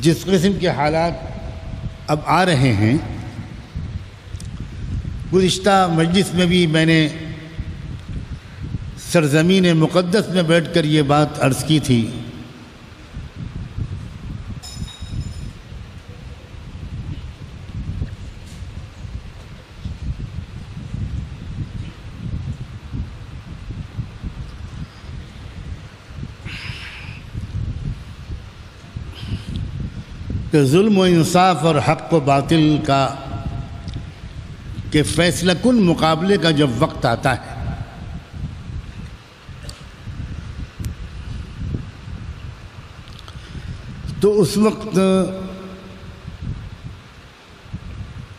جس قسم کے حالات اب آ رہے ہیں، گزشتہ مجلس میں بھی میں نے سرزمین مقدس میں بیٹھ کر یہ بات عرض کی تھی کہ ظلم و انصاف اور حق و باطل کا کہ فیصلہ کن مقابلے کا جب وقت آتا ہے تو اس وقت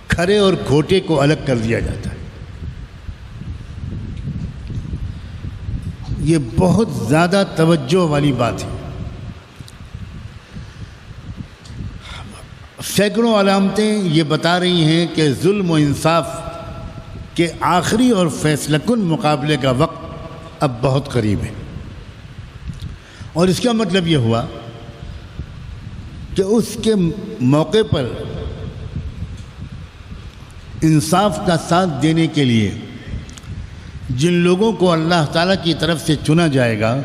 کھرے اور کھوٹے کو الگ کر دیا جاتا ہے۔ یہ بہت زیادہ توجہ والی بات ہے۔ سینکڑوں علامتیں یہ بتا رہی ہیں کہ ظلم و انصاف کے آخری اور فیصلہ کن مقابلے کا وقت اب بہت قریب ہے، اور اس کا مطلب یہ ہوا کہ اس کے موقع پر انصاف کا ساتھ دینے کے لیے جن لوگوں کو اللہ تعالیٰ کی طرف سے چنا جائے گا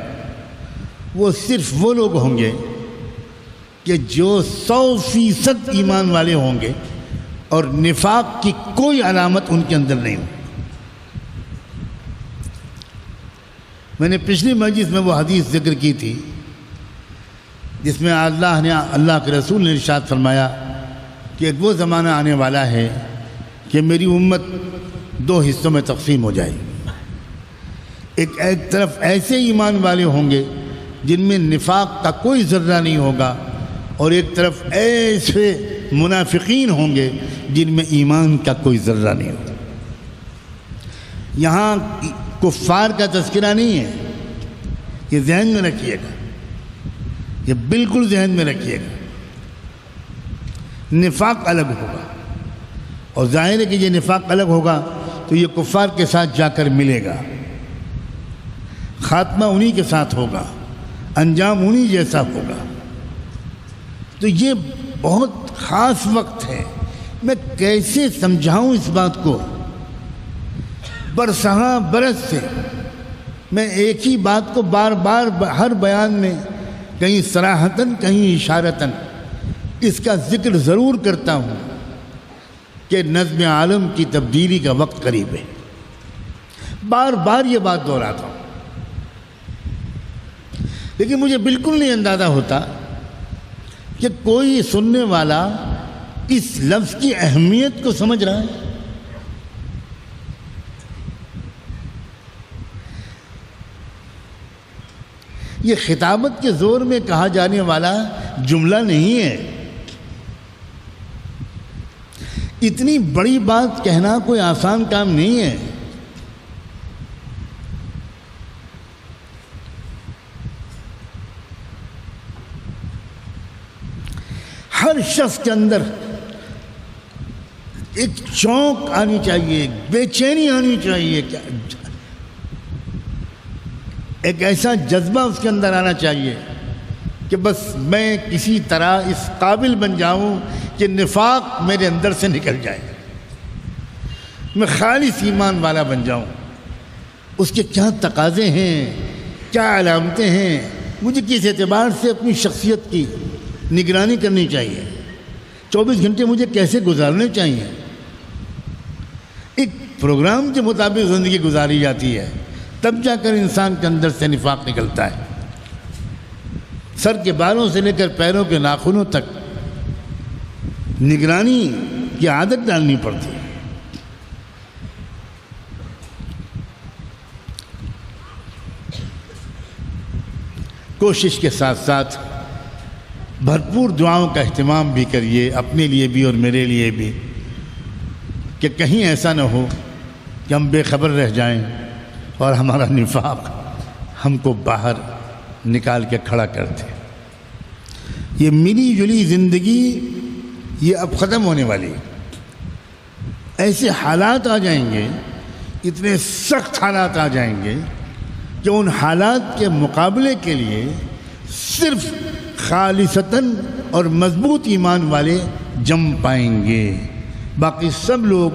وہ صرف وہ لوگ ہوں گے کہ جو 100% ایمان والے ہوں گے اور نفاق کی کوئی علامت ان کے اندر نہیں ہو۔ میں نے پچھلی مجلس میں وہ حدیث ذکر کی تھی جس میں اللہ کے رسول نے ارشاد فرمایا کہ ایک وہ زمانہ آنے والا ہے کہ میری امت 2 حصوں میں تقسیم ہو جائے گی۔ ایک طرف ایسے ایمان والے ہوں گے جن میں نفاق کا کوئی ذرہ نہیں ہوگا، اور ایک طرف ایسے منافقین ہوں گے جن میں ایمان کا کوئی ذرہ نہیں ہوگا۔ یہاں کفار کا تذکرہ نہیں ہے، یہ ذہن میں رکھیے گا، یہ بالکل ذہن میں رکھیے گا۔ نفاق الگ ہوگا، اور ظاہر ہے کہ یہ نفاق الگ ہوگا تو یہ کفار کے ساتھ جا کر ملے گا، خاتمہ انہی کے ساتھ ہوگا، انجام انہی جیسا ہوگا۔ تو یہ بہت خاص وقت ہے۔ میں کیسے سمجھاؤں اس بات کو؟ برسہاں برس سے میں ایک ہی بات کو بار بار ہر بیان میں کہیں صراحتاً کہیں اشارتاً اس کا ذکر ضرور کرتا ہوں کہ نظم عالم کی تبدیلی کا وقت قریب ہے۔ بار بار یہ بات دہراتا ہوں، لیکن مجھے بالکل نہیں اندازہ ہوتا کہ کوئی سننے والا اس لفظ کی اہمیت کو سمجھ رہا ہے۔ یہ خطابت کے زور میں کہا جانے والا جملہ نہیں ہے۔ اتنی بڑی بات کہنا کوئی آسان کام نہیں ہے۔ ہر شخص کے اندر ایک چونک آنی چاہیے، ایک بے چینی آنی چاہیے، ایک ایسا جذبہ اس کے اندر آنا چاہیے کہ بس میں کسی طرح اس قابل بن جاؤں کہ نفاق میرے اندر سے نکل جائے، میں خالص ایمان والا بن جاؤں۔ اس کے کیا تقاضے ہیں، کیا علامتیں ہیں، مجھے کس اعتبار سے اپنی شخصیت کی نگرانی کرنی چاہیے، 24 گھنٹے مجھے کیسے گزارنے چاہیے۔ ایک پروگرام کے مطابق زندگی گزاری جاتی ہے، تب جا کر انسان کے اندر سے نفاق نکلتا ہے۔ سر کے بالوں سے لے کر پیروں کے ناخنوں تک نگرانی کی عادت ڈالنی پڑتی ہے۔ کوشش کے ساتھ ساتھ بھرپور دعاؤں کا اہتمام بھی کریے، اپنے لیے بھی اور میرے لیے بھی، کہ کہیں ایسا نہ ہو کہ ہم بے خبر رہ جائیں اور ہمارا نفاق ہم کو باہر نکال کے کھڑا کر دے۔ یہ ملی جلی زندگی یہ اب ختم ہونے والی ہے۔ ایسے حالات آ جائیں گے، اتنے سخت حالات آ جائیں گے کہ ان حالات کے مقابلے کے لیے صرف خالصتاً اور مضبوط ایمان والے جم پائیں گے، باقی سب لوگ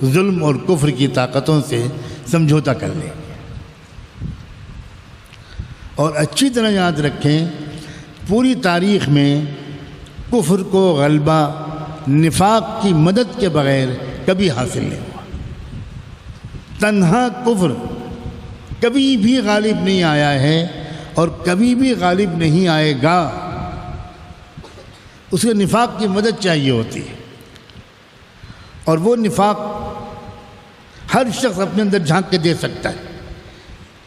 ظلم اور کفر کی طاقتوں سے سمجھوتا کر لیں گے۔ اور اچھی طرح یاد رکھیں، پوری تاریخ میں کفر کو غلبہ نفاق کی مدد کے بغیر کبھی حاصل نہیں ہوا۔ تنہا کفر کبھی بھی غالب نہیں آیا ہے اور کبھی بھی غالب نہیں آئے گا، اس کے نفاق کی مدد چاہیے ہوتی ہے۔ اور وہ نفاق ہر شخص اپنے اندر جھانک کے دے سکتا ہے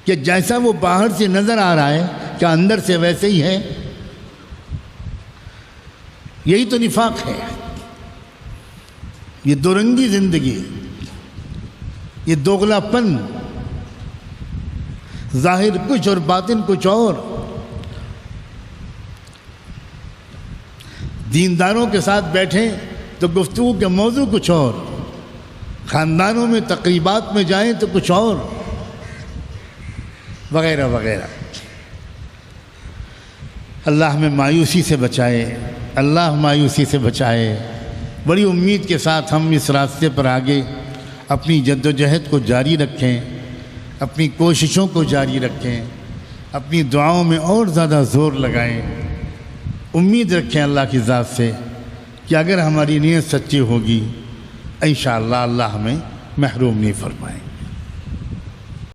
کہ جیسا وہ باہر سے نظر آ رہا ہے کیا اندر سے ویسے ہی ہے؟ یہی تو نفاق ہے، یہ دو رنگی زندگی، یہ دوغلا پن، ظاہر کچھ اور باطن کچھ اور۔ دینداروں کے ساتھ بیٹھیں تو گفتگو کے موضوع کچھ اور، خاندانوں میں تقریبات میں جائیں تو کچھ اور، وغیرہ وغیرہ۔ اللہ ہمیں مایوسی سے بچائے، اللہ مایوسی سے بچائے۔ بڑی امید کے ساتھ ہم اس راستے پر آگے اپنی جد و جہد کو جاری رکھیں، اپنی کوششوں کو جاری رکھیں، اپنی دعاؤں میں اور زیادہ زور لگائیں۔ امید رکھیں اللہ کی ذات سے کہ اگر ہماری نیت سچی ہوگی انشاءاللہ اللہ ہمیں محروم نہیں فرمائیں۔